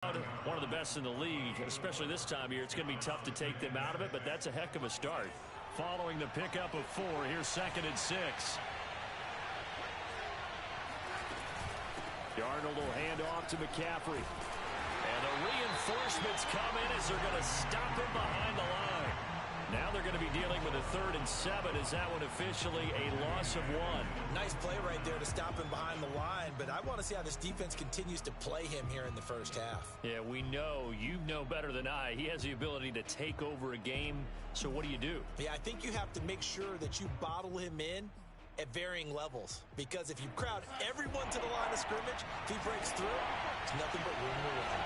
One of the best in the league, especially this time of year. It's going to be tough to take them out of it, but that's a heck of a start. Following the pickup of 4, here's 2nd and 6. Darnold will hand off to McCaffrey. And the reinforcements come in as they're going to stop him behind the line. Now they're going to be dealing with a 3rd and 7. Is that one officially a loss of 1? Nice play right there to stop him behind the line, but I want to see how this defense continues to play him here in the first half. Yeah, we know. You know better than I. He has the ability to take over a game, so what do? Yeah, I think you have to make sure that you bottle him in at varying levels, because if you crowd everyone to the line of scrimmage, if he breaks through, it's nothing but room to run.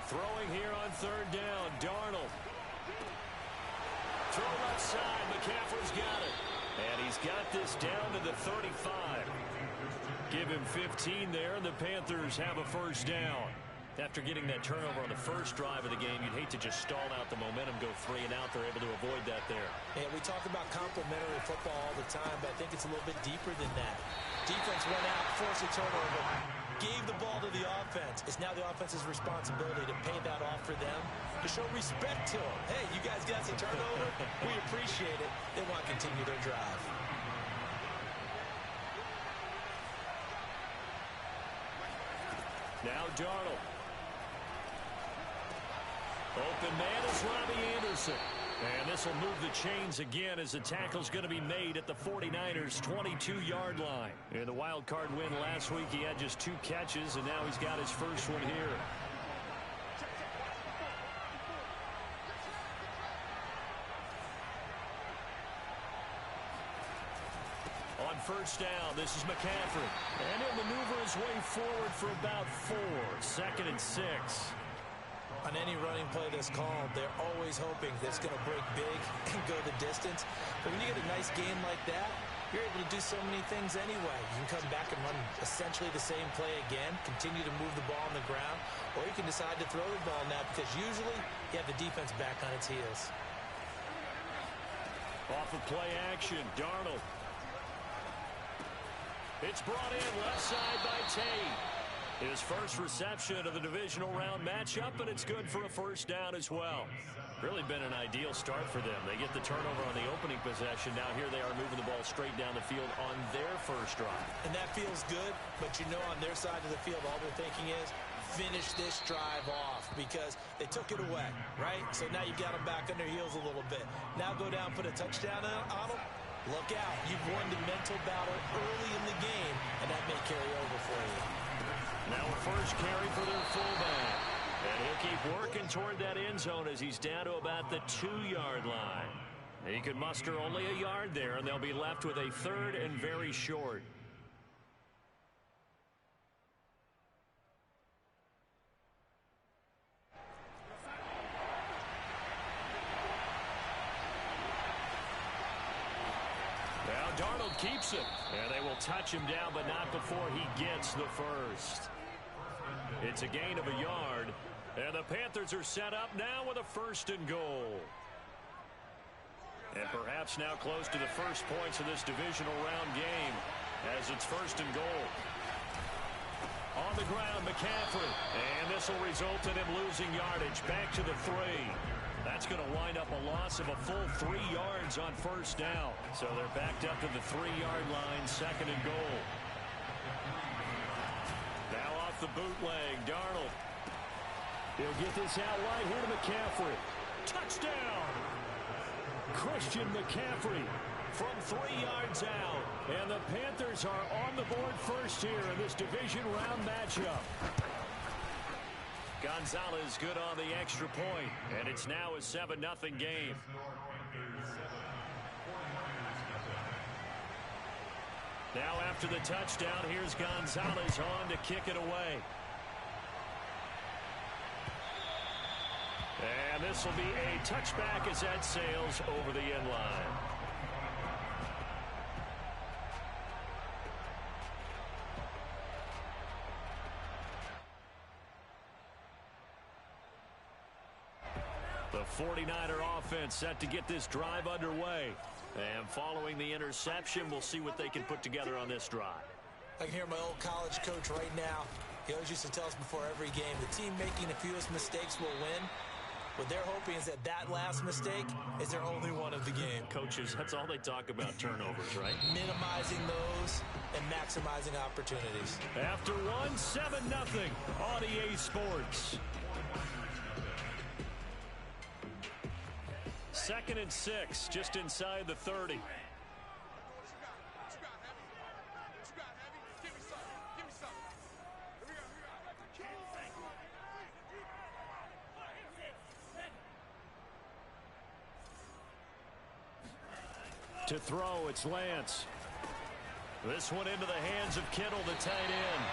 Throwing here on 3rd down, Darnold. Throw left side, McCaffrey's got it. And he's got this down to the 35. Give him 15 there, and the Panthers have a 1st down. After getting that turnover on the first drive of the game, you'd hate to just stall out the momentum, go 3 and out. They're able to avoid that there. Yeah, we talk about complementary football all the time, but I think it's a little bit deeper than that. Defense went out, forced a turnover, gave the ball to the offense. It's now the offense's responsibility to pay that off for them, to show respect to them. Hey, you guys got some turnover? We appreciate it. They want to continue their drive. Now Darnold. Open man is Robbie Anderson. And this will move the chains again as the tackle's going to be made at the 49ers' 22-yard line. In the wild card win last week, he had just 2 catches, and now he's got his first one here. On 1st down, this is McCaffrey. And he'll maneuver his way forward for about 4. 2nd and 6. On any running play that's called, they're always hoping that it's going to break big and go the distance. But when you get a nice game like that, you're able to do so many things anyway. You can come back and run essentially the same play again, continue to move the ball on the ground, or you can decide to throw the ball now because usually you have the defense back on its heels. Off of play action, Darnold. It's brought in left side by Tate. His first reception of the divisional round matchup, and it's good for a 1st down as well. Really been an ideal start for them. They get the turnover on the opening possession. Now here they are moving the ball straight down the field on their first drive. And that feels good, but you know on their side of the field all they're thinking is finish this drive off because they took it away, right? So now you've got them back on their heels a little bit. Now go down, put a touchdown on them. Look out. You've won the mental battle early in the game, and that may carry over for you. Now a first carry for their fullback. And he'll keep working toward that end zone as he's down to about the 2-yard line. He could muster only a yard there, and they'll be left with a 3rd and very short. Now Darnold keeps it, and they will touch him down, but not before he gets the first. It's a gain of a yard, and the Panthers are set up now with a 1st and goal. And perhaps now close to the first points of this divisional round game as it's 1st and goal. On the ground, McCaffrey, and this will result in him losing yardage back to the 3. That's going to wind up a loss of a full 3 yards on 1st down. So they're backed up to the 3-yard line, 2nd and goal. Now off the bootleg, Darnold. He'll get this out wide here to McCaffrey. Touchdown! Christian McCaffrey from 3 yards out. And the Panthers are on the board first here in this division round matchup. Gonzalez good on the extra point, and it's now a 7-0 game. Now after the touchdown, here's Gonzalez on to kick it away. And this will be a touchback as that sails over the end line. The 49er offense set to get this drive underway. And following the interception, we'll see what they can put together on this drive. I can hear my old college coach right now. He always used to tell us before every game, the team making the fewest mistakes will win. What they're hoping is that last mistake is their only one of the game. Coaches, that's all they talk about, turnovers, right? Minimizing those and maximizing opportunities. After one, 7-0 on EA Sports. 2nd and 6, just inside the 30. To throw, it's Lance. This one into the hands of Kittle, the tight end.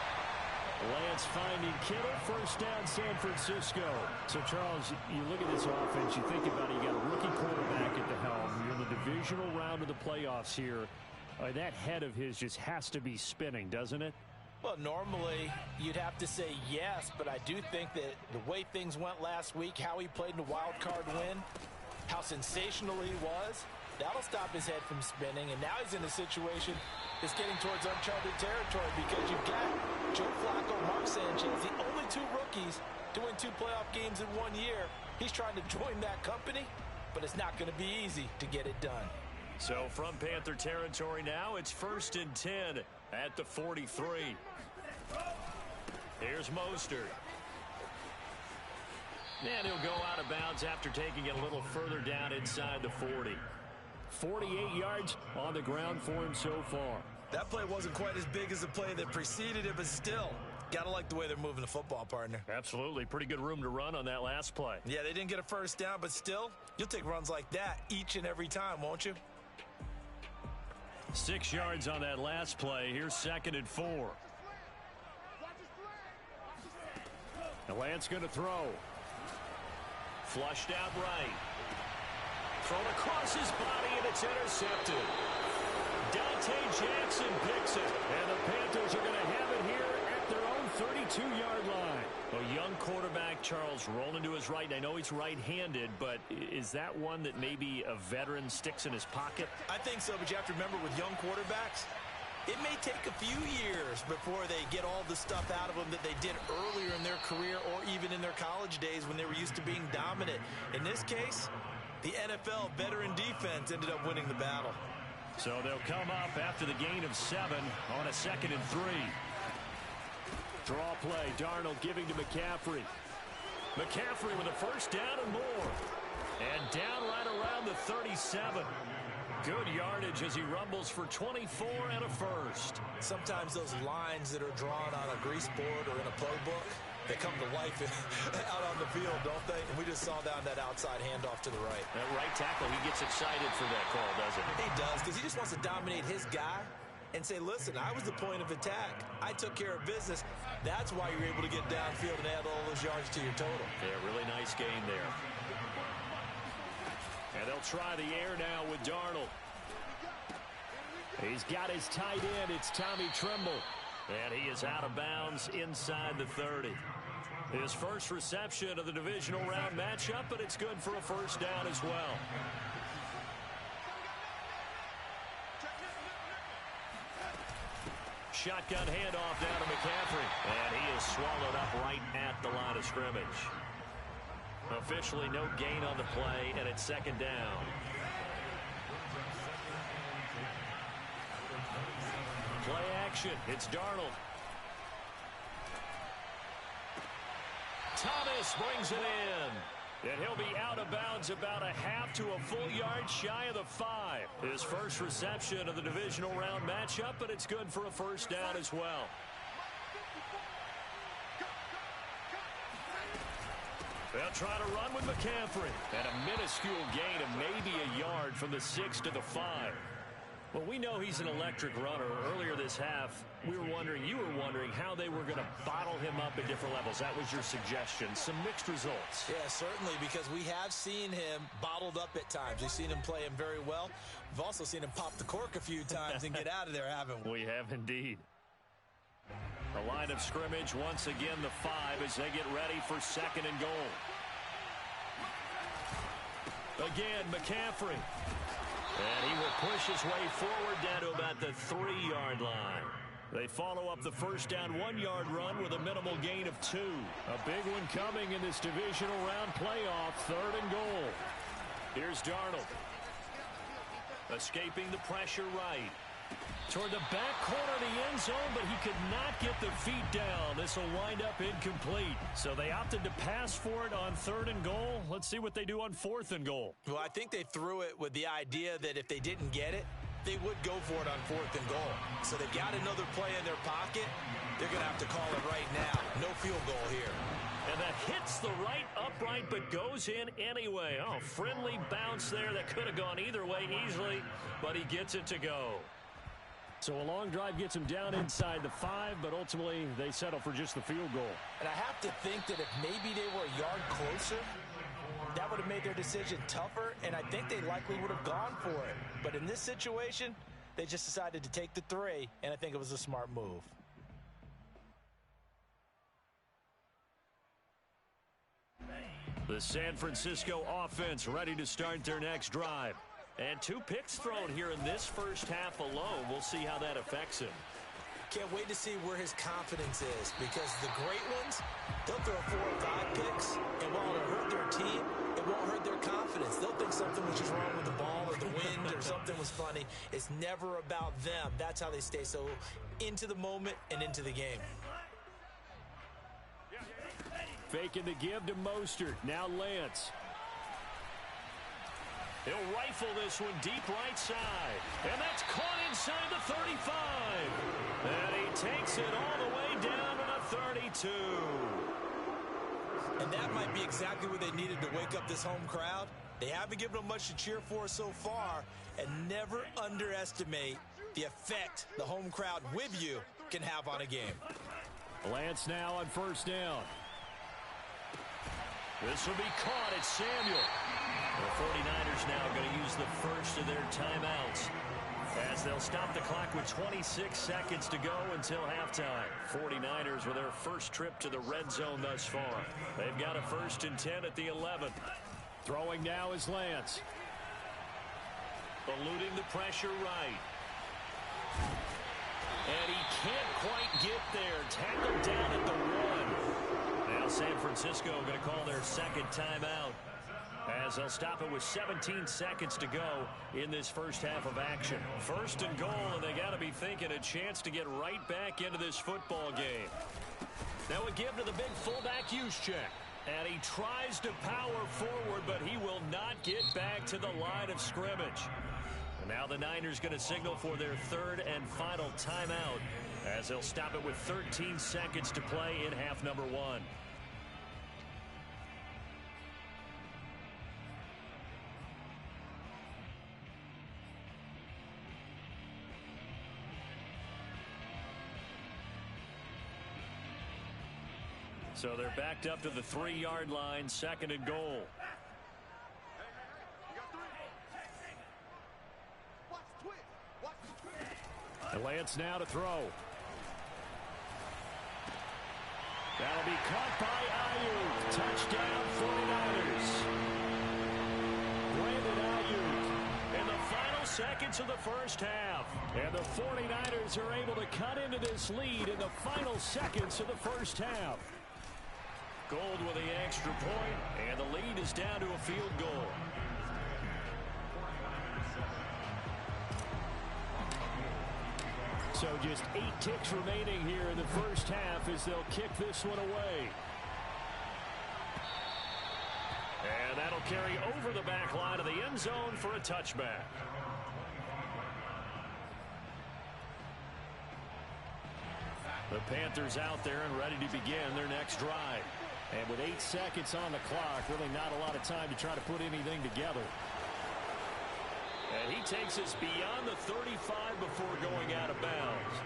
Lance finding Kittle, first down, San Francisco. So, Charles, you look at this offense, you think about it, you got a rookie quarterback at the helm. You're in the divisional round of the playoffs here. That head of his just has to be spinning, doesn't it? Well, normally you'd have to say yes, but I do think that the way things went last week, how he played in the wild card win, how sensational he was, that'll stop his head from spinning, and now he's in a situation that's getting towards uncharted territory because you've got Joe Flacco, Mark Sanchez, the only two rookies doing 2 playoff games in 1 year. He's trying to join that company, but it's not going to be easy to get it done. So from Panther territory now, it's 1st and 10 at the 43. Here's Mostert. And he'll go out of bounds after taking it a little further down inside the 40. 48 yards on the ground for him so far. That play wasn't quite as big as the play that preceded it, but still, got to like the way they're moving the football, partner. Absolutely. Pretty good room to run on that last play. Yeah, they didn't get a first down, but still, you'll take runs like that each and every time, won't you? 6 yards on that last play. Here's 2nd and 4. And Lance going to throw. Flushed out right. Thrown across his body, and it's intercepted. Dante Jackson picks it, and the Panthers are going to have it here at their own 32-yard line. A young quarterback, Charles, rolling to his right. I know he's right-handed, but is that one that maybe a veteran sticks in his pocket? I think so, but you have to remember with young quarterbacks, it may take a few years before they get all the stuff out of them that they did earlier in their career or even in their college days when they were used to being dominant. In this case, the NFL veteran defense ended up winning the battle. So they'll come up after the gain of 7 on a 2nd and 3. Draw play, Darnold giving to McCaffrey. McCaffrey with a first down and more. And down right around the 37. Good yardage as he rumbles for 24 and a first. Sometimes those lines that are drawn on a grease board or in a playbook, they come to life out on the field, don't they? And we just saw that outside handoff to the right. That right tackle, he gets excited for that call, doesn't he? He does, because he just wants to dominate his guy and say, listen, I was the point of attack. I took care of business. That's why you're able to get downfield and add all those yards to your total. Yeah, really nice game there. And they'll try the air now with Darnold. He's got his tight end. It's Tommy Tremble. And he is out of bounds inside the 30. His first reception of the divisional round matchup, but it's good for a first down as well. Shotgun handoff down to McCaffrey. And he is swallowed up right at the line of scrimmage. Officially no gain on the play, and it's 2nd down. Play action. It's Darnold. Thomas brings it in. And he'll be out of bounds about a half to a full yard shy of the 5. His first reception of the divisional round matchup, but it's good for a first down as well. They'll try to run with McCaffrey. And a minuscule gain of maybe a yard from the 6 to the 5. Well, we know he's an electric runner. Earlier this half, you were wondering how they were going to bottle him up at different levels. That was your suggestion. Some mixed results. Yeah, certainly, because we have seen him bottled up at times. We've seen him play him very well. We've also seen him pop the cork a few times and get out of there, haven't we? We have indeed. The line of scrimmage, once again, the 5 as they get ready for 2nd and goal. Again, McCaffrey. And he will push his way forward down to about the 3-yard line. They follow up the first down 1-yard run with a minimal gain of 2. A big one coming in this divisional round playoff, 3rd and goal. Here's Darnold. Escaping the pressure right. Toward the back corner of the end zone, but he could not get the feet down. This will wind up incomplete. So they opted to pass for it on 3rd and goal. Let's see what they do on 4th and goal. Well, I think they threw it with the idea that if they didn't get it, they would go for it on 4th and goal. So they've got another play in their pocket. They're going to have to call it right now. No field goal here. And that hits the right upright but goes in anyway. Oh, friendly bounce there that could have gone either way easily, but he gets it to go. So a long drive gets him down inside the 5, but ultimately they settle for just the field goal. And I have to think that if maybe they were a yard closer, that would have made their decision tougher, and I think they likely would have gone for it. But in this situation, they just decided to take the 3, and I think it was a smart move. The San Francisco offense ready to start their next drive. And 2 picks thrown here in this first half alone. We'll see how that affects him. Can't wait to see where his confidence is, because the great ones, they'll throw 4 or 5 picks, and while it'll hurt their team, it won't hurt their confidence. They'll think something was just wrong with the ball or the wind or something was funny. It's never about them. That's how they stay so into the moment and into the game. Faking the give to Mostert. Now Lance. He'll rifle this one deep right side. And that's caught inside the 35. And he takes it all the way down to the 32. And that might be exactly what they needed to wake up this home crowd. They haven't given them much to cheer for so far. And never underestimate the effect the home crowd with you can have on a game. Lance now on 1st down. This will be caught at Samuel. The 49ers now going to use the first of their timeouts as they'll stop the clock with 26 seconds to go until halftime. 49ers with their first trip to the red zone thus far. They've got a 1st and 10 at the 11th. Throwing now is Lance. Eluding the pressure right. And he can't quite get there. Tackled down at the 1. Now San Francisco going to call their 2nd timeout, as they'll stop it with 17 seconds to go in this first half of action. 1st and goal, and they got to be thinking a chance to get right back into this football game. Now a give to the big fullback Juszczyk. And he tries to power forward, but he will not get back to the line of scrimmage. And now the Niners going to signal for their 3rd and final timeout, as they'll stop it with 13 seconds to play in half number 1. So they're backed up to the 3-yard line, 2nd and goal. And Lance now to throw. That'll be caught by Ayuk. Touchdown 49ers. Brandon Ayuk in the final seconds of the first half. And the 49ers are able to cut into this lead in the final seconds of the first half. Gold with the extra point, and the lead is down to a field goal. So just 8 ticks remaining here in the first half as they'll kick this one away. And that'll carry over the back line of the end zone for a touchback. The Panthers out there and ready to begin their next drive. And with 8 seconds on the clock, really not a lot of time to try to put anything together. And he takes us beyond the 35 before going out of bounds.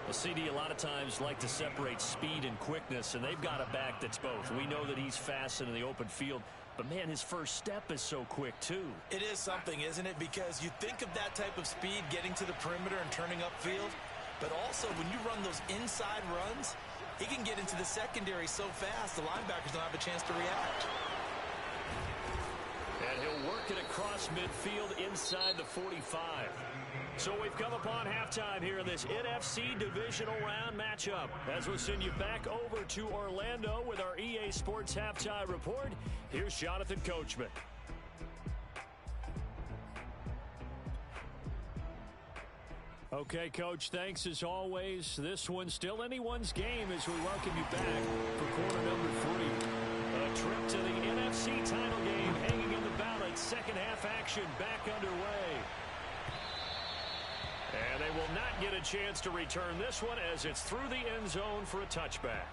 The CD a lot of times like to separate speed and quickness, and they've got a back that's both. We know that he's fast in the open field, but man, his first step is so quick too. It is something, isn't it? Because you think of that type of speed getting to the perimeter and turning upfield, but also when you run those inside runs, he can get into the secondary so fast the linebackers don't have a chance to react. And he'll work across midfield inside the 45. So we've come upon halftime here in this NFC Divisional Round matchup. As we'll send you back over to Orlando with our EA Sports Halftime Report, here's Jonathan Coachman. Okay, Coach, thanks as always. This one's still anyone's game as we welcome you back for quarter number 3. A trip to the NFC title game hanging in the balance. Second half action back underway. And they will not get a chance to return this one as it's through the end zone for a touchback.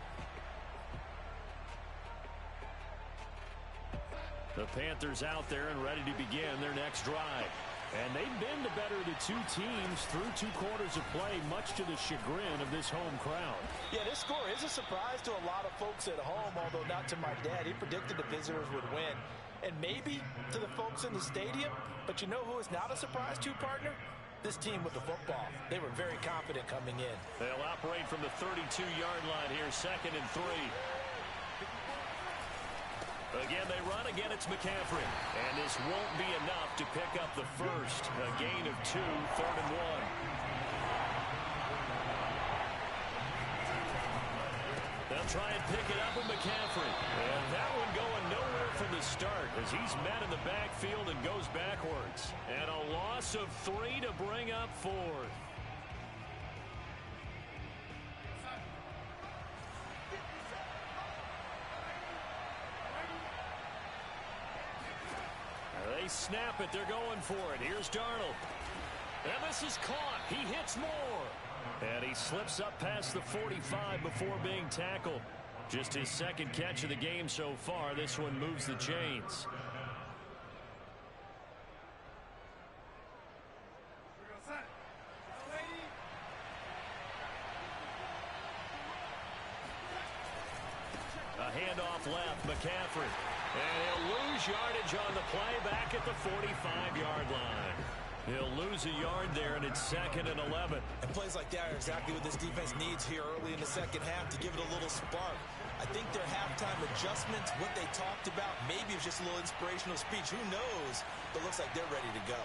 The Panthers out there and ready to begin their next drive. And they've been the better of the two teams through 2 quarters of play, much to the chagrin of this home crowd. Yeah, this score is a surprise to a lot of folks at home, although not to my dad. He predicted the visitors would win. And maybe to the folks in the stadium, but you know who is not a surprise to, partner? This team with the football. They were very confident coming in. They'll operate from the 32-yard line here, 2nd and 3. Again, they run. Again, it's McCaffrey. And this won't be enough to pick up the first. A gain of 2, 3rd and 1. They'll try and pick it up with McCaffrey. And that one going nowhere from the start as he's met in the backfield and goes backwards. And a loss of 3 to bring up 4th. They snap it. They're going for it. Here's Darnold. And this is caught. He hits more. And he slips up past the 45 before being tackled. Just his 2nd catch of the game so far. This one moves the chains. A handoff left. McCaffrey. And he'll lose yardage on the play back at the 45-yard line. He'll lose a yard there, and it's 2nd and 11. And plays like that are exactly what this defense needs here early in the second half to give it a little spark. I think their halftime adjustments, what they talked about, maybe it's just a little inspirational speech. Who knows? But it looks like they're ready to go.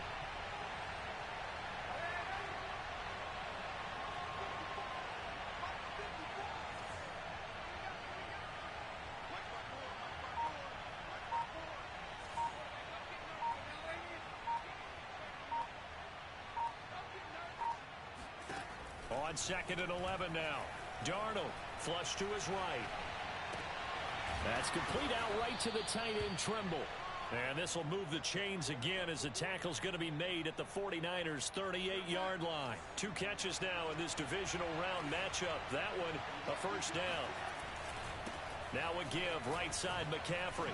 On 2nd and 11 now. Darnold flush to his right. That's complete out right to the tight end Trimble. And this will move the chains again as the tackle's going to be made at the 49ers 38-yard line. 2 catches now in this divisional round matchup. That one a first down. Now a give right side McCaffrey.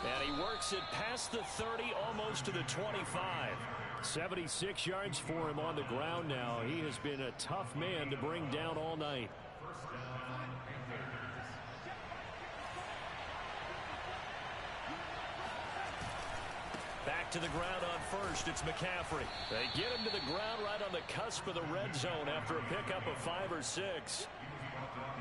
And he works it past the 30 almost to the 25. 76 yards for him on the ground now. He has been a tough man to bring down all night. Back to the ground on first. It's McCaffrey. They get him to the ground right on the cusp of the red zone after a pickup of 5 or 6.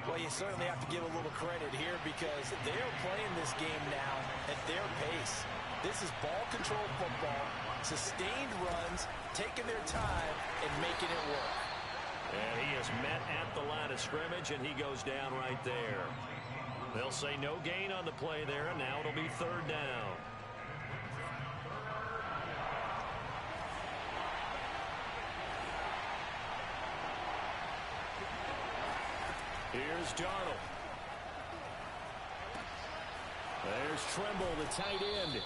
Well, you certainly have to give a little credit here because they're playing this game now at their pace. This is ball control football, sustained runs, taking their time, and making it work. And he is met at the line of scrimmage, and he goes down right there. They'll say no gain on the play there, and now it'll be 3rd down. Here's Darnold. There's Trimble, the tight end.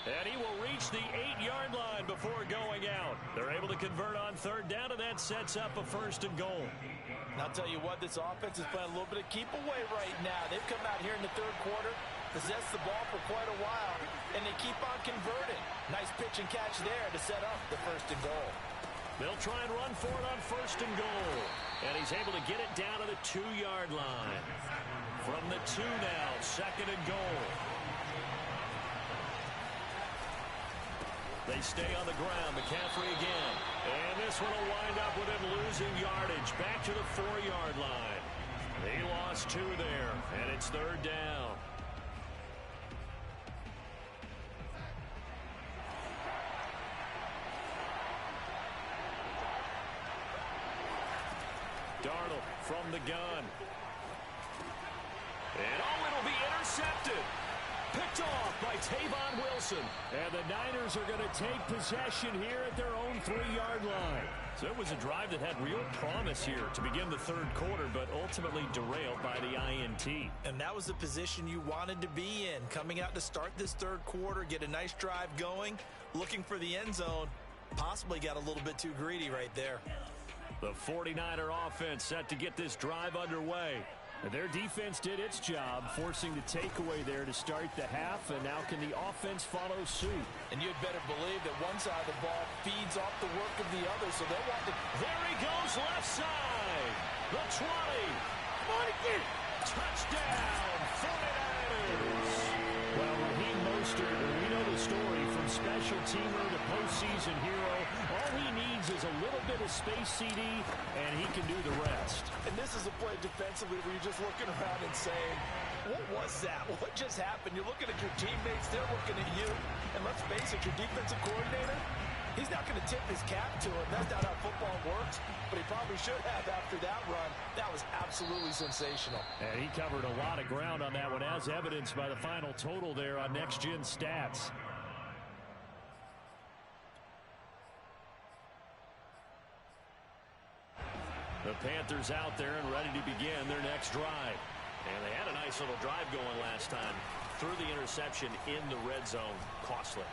And he will reach the 8-yard line before going out. They're able to convert on 3rd down, and that sets up a 1st and goal. And I'll tell you what, this offense is playing a little bit of keep away right now. They've come out here in the 3rd quarter, possessed the ball for quite a while, and they keep on converting. Nice pitch and catch there to set up the 1st and goal. They'll try and run for it on 1st and goal. And he's able to get it down to the 2-yard line. From the 2 now, 2nd and goal. They stay on the ground. McCaffrey again. And this one will wind up with him losing yardage back to the 4-yard line. He lost 2 there, and it's 3rd down. from the gun. And it'll be intercepted. Picked off by Tavon Wilson. And the Niners are going to take possession here at their own 3-yard line. So it was a drive that had real promise here to begin the third quarter, but ultimately derailed by the INT. And that was the position you wanted to be in. Coming out to start this third quarter, get a nice drive going, looking for the end zone. Possibly got a little bit too greedy right there. The 49er offense set to get this drive underway. And their defense did its job, forcing the takeaway there to start the half, and now can the offense follow suit? And you'd better believe that one side of the ball feeds off the work of the other, so they'll want to... There he goes, left side. The 20. Touchdown, 49ers. Well, Raheem Mostert, we know the story from special teamer to postseason hero. All he needs is a little bit of space, CD, and he can do the rest. And this is a play defensively where you're just looking around and saying, what was that? What just happened? You're looking at your teammates, they're looking at you. And let's face it, your defensive coordinator, he's not going to tip his cap to it. That's not how football works, but he probably should have after that run. That was absolutely sensational. And he covered a lot of ground on that one, as evidenced by the final total there on Next Gen Stats. The Panthers out there and ready to begin their next drive. And they had a nice little drive going last time. Threw the interception in the red zone. Costly.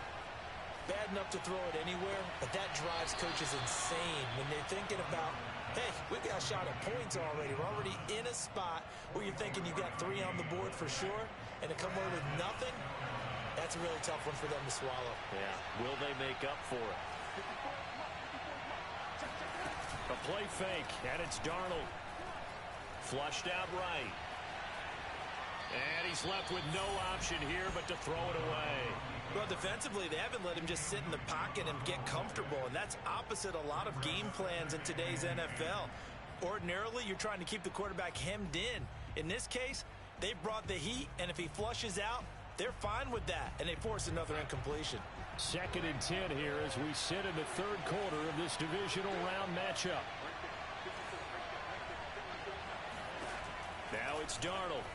Bad enough to throw it anywhere, but that drives coaches insane when they're thinking about, hey, we've got a shot at points already. We're already in a spot where you're thinking you've got 3 on the board for sure, and to come away with nothing, that's a really tough one for them to swallow. Yeah, will they make up for it? A play fake, and it's Darnold. Flushed out right. And he's left with no option here but to throw it away. Well, defensively, they haven't let him just sit in the pocket and get comfortable, and that's opposite a lot of game plans in today's NFL. Ordinarily, you're trying to keep the quarterback hemmed in. In this case, they brought the heat, and if he flushes out, they're fine with that, and they force another incompletion. 2nd and 10 here as we sit in the third quarter of this divisional round matchup. Now it's Darnold.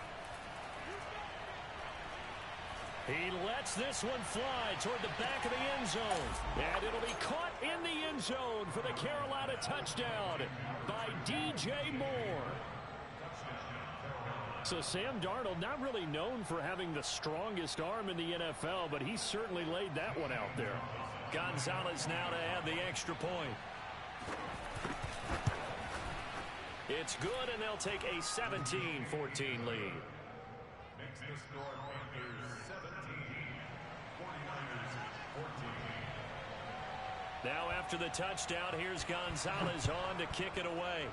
He lets this one fly toward the back of the end zone. And it'll be caught in the end zone for the Carolina touchdown by DJ Moore. So Sam Darnold, not really known for having the strongest arm in the NFL, but he certainly laid that one out there. Gonzalez now to add the extra point. It's good, and they'll take a 17-14 lead. Makes the score Panthers 17, 49ers 14. Now after the touchdown, here's Gonzalez on to kick it away.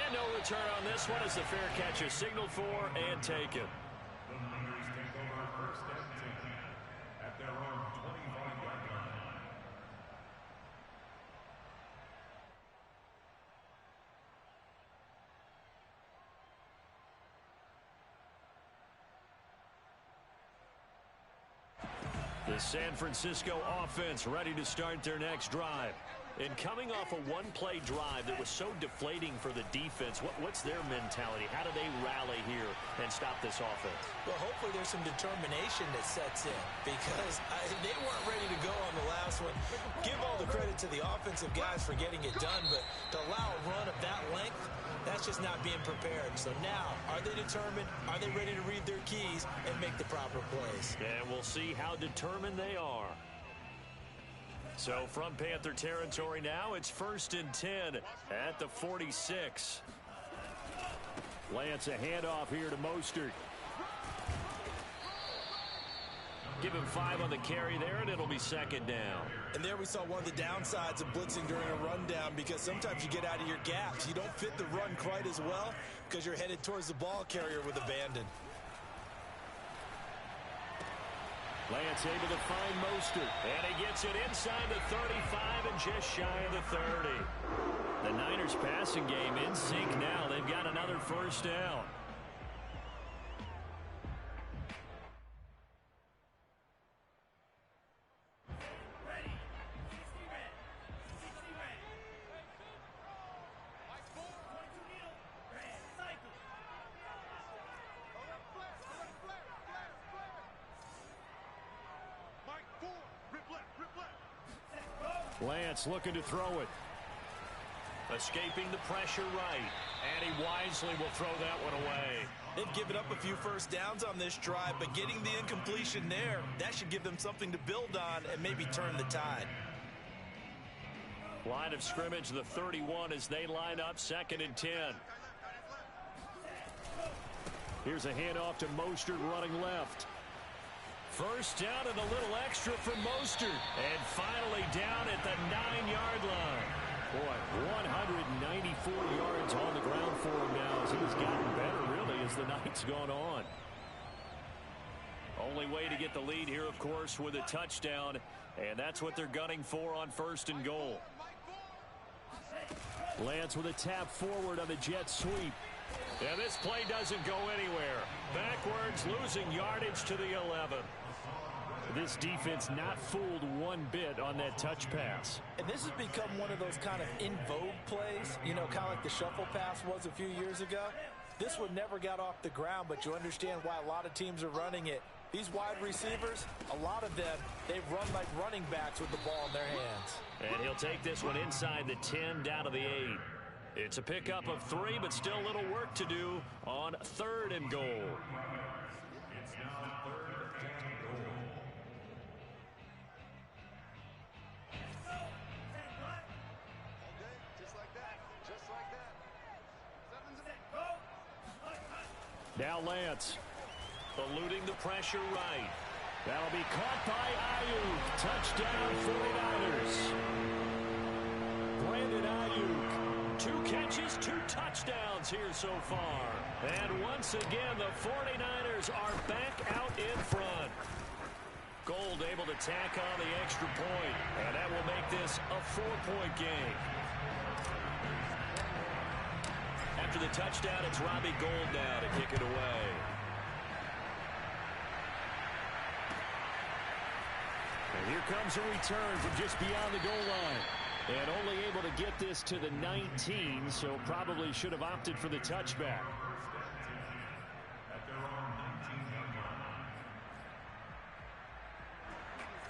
And no return on this one as the fair catch is signaled for and taken. The Niners take over 1st and 10 at their own 25-yard line. The San Francisco offense ready to start their next drive. And coming off a one-play drive that was so deflating for the defense, what's their mentality? How do they rally here and stop this offense? Well, hopefully there's some determination that sets in because they weren't ready to go on the last one. Give all the credit to the offensive guys for getting it done, but to allow a run of that length, that's just not being prepared. So now, are they determined? Are they ready to read their keys and make the proper plays? And we'll see how determined they are. So from Panther territory now, it's 1st and 10 at the 46. Lance a handoff here to Mostert. Give him 5 on the carry there, and it'll be 2nd down. And there we saw one of the downsides of blitzing during a rundown because sometimes you get out of your gaps. You don't fit the run quite as well because you're headed towards the ball carrier with abandon. Lance able to find Mostert. And he gets it inside the 35 and just shy of the 30. The Niners passing game in sync now. They've got another 1st down. Lance looking to throw it. Escaping the pressure right. And he wisely will throw that one away. They've given up a few first downs on this drive, but getting the incompletion there, that should give them something to build on and maybe turn the tide. Line of scrimmage, the 31 as they line up 2nd and 10. Here's a handoff to Mostert running left. First down and a little extra for Mostert. And finally down at the 9-yard line. Boy, 194 yards on the ground for him now as he's gotten better, really, as the night's gone on. Only way to get the lead here, of course, with a touchdown. And that's what they're gunning for on 1st and goal. Lance with a tap forward on the jet sweep. And this play doesn't go anywhere. Backwards, losing yardage to the 11. This defense not fooled one bit on that touch pass. And this has become one of those kind of in vogue plays, you know, kind of like the shuffle pass was a few years ago. This one never got off the ground, but you understand why a lot of teams are running it. These wide receivers, a lot of them, they've run like running backs with the ball in their hands. And he'll take this one inside the 10 down to the 8. It's a pickup of 3, but still a little work to do on 3rd and goal. It's now 3rd and goal. Just like that. Just like that. Now Lance. Eluding the pressure right. That'll be caught by Ayuk. Touchdown 49ers. Brandon Ayuk. 2 catches, 2 touchdowns here so far. And once again, the 49ers are back out in front. Gold able to tack on the extra point, and that will make this a 4-point game. After the touchdown, it's Robbie Gould now to kick it away. And here comes a return from just beyond the goal line. And only able to get this to the 19, so probably should have opted for the touchback.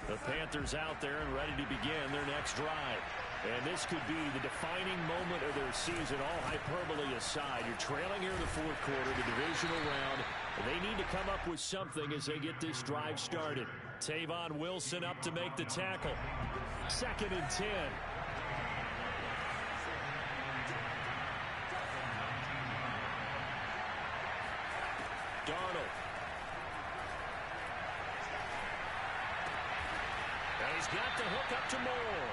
The Panthers out there and ready to begin their next drive. And this could be the defining moment of their season, all hyperbole aside. You're trailing here in the 4th quarter, the divisional round. They need to come up with something as they get this drive started. Tavon Wilson up to make the tackle. 2nd and 10. Darnold. And he's got the hook up to Moore.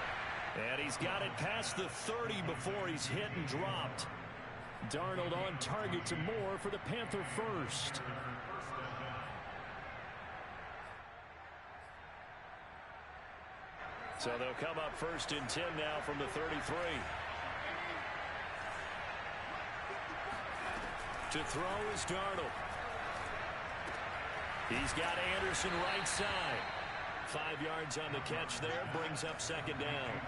And he's got it past the 30 before he's hit and dropped. Darnold on target to Moore for the Panther first. So they'll come up 1st and 10 now from the 33. To throw is Darnold. He's got Anderson right side. 5 yards on the catch there, brings up 2nd down.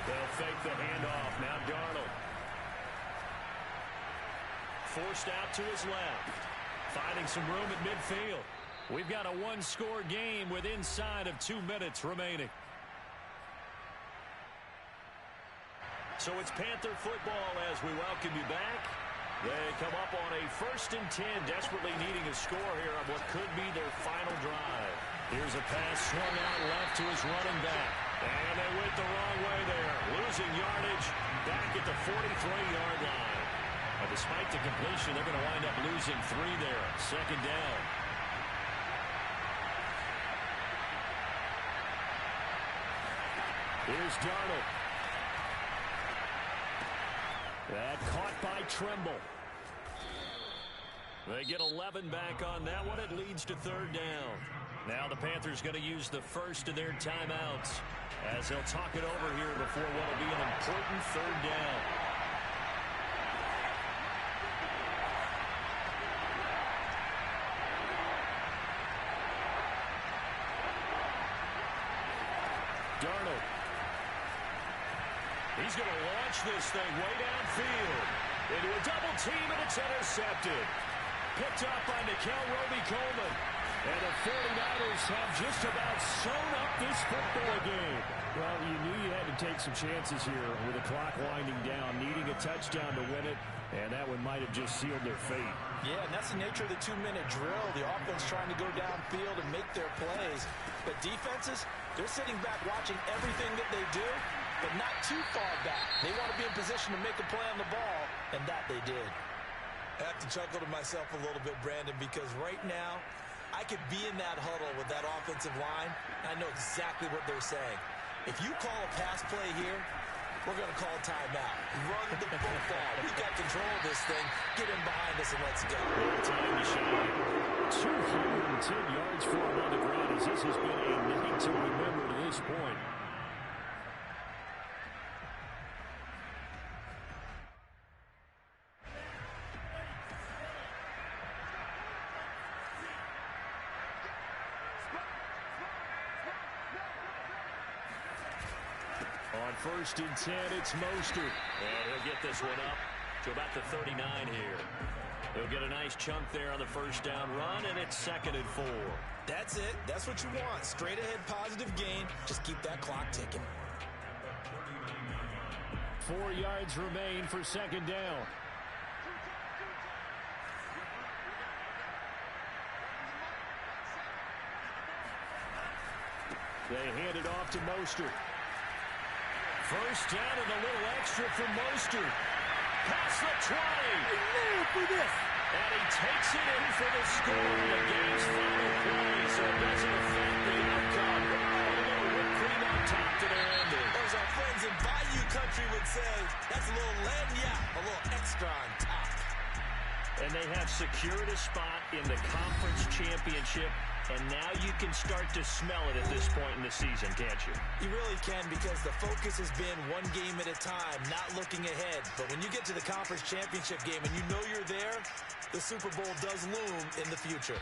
They'll fake the handoff. Now Darnold. Forced out to his left. Finding some room at midfield. We've got a 1-score game with inside of 2 minutes remaining. So it's Panther football as we welcome you back. They come up on a 1st and 10, desperately needing a score here on what could be their final drive. Here's a pass swung out left to his running back. And they went the wrong way there. Losing yardage back at the 43-yard line. And despite the completion, they're going to wind up losing 3 there. 2nd down. Here's Darnold. That caught by Trimble. They get 11 back on that one. It leads to 3rd down. Now the Panthers going to use the first of their timeouts as they'll talk it over here before what will be an important 3rd down. Darnold. He's going to launch this thing way downfield. Into a double team, and it's intercepted. Picked up by Nikel Roby-Coleman. And the 49ers have just about sewn up this football game. Well, you knew you had to take some chances here with the clock winding down, needing a touchdown to win it, and that one might have just sealed their fate. Yeah, and that's the nature of the 2-minute drill. The offense trying to go downfield and make their plays. But defenses, they're sitting back watching everything that they do, but not too far back. They want to be in position to make a play on the ball, and that they did. I have to chuckle to myself a little bit, Brandon, because right now, I could be in that huddle with that offensive line, and I know exactly what they're saying. If you call a pass play here, we're going to call timeout. Run the football. We got control of this thing. Get in behind us and let's go. Time to shine. 210 yards for him on the ground as this has been a night to remember to this point. On 1st and 10, it's Mostert. And he'll get this one up to about the 39 here. He'll get a nice chunk there on the first down run, and it's 2nd and 4. That's it. That's what you want. Straight ahead positive gain. Just keep that clock ticking. 4 yards remain for 2nd down. They hand it off to Mostert. First down and a little extra from Mostert. Past the 20. For this. And he takes it in for the score in the game's final play, so it doesn't affect the outcome. A little whipped cream on top to their ending. As our friends in Bayou Country would say, that's a little lagniappe, a little extra on top. And they have secured a spot in the conference championship, and now you can start to smell it at this point in the season, can't you? You really can, because the focus has been one game at a time, not looking ahead. But when you get to the conference championship game and you know you're there, the Super Bowl does loom in the future.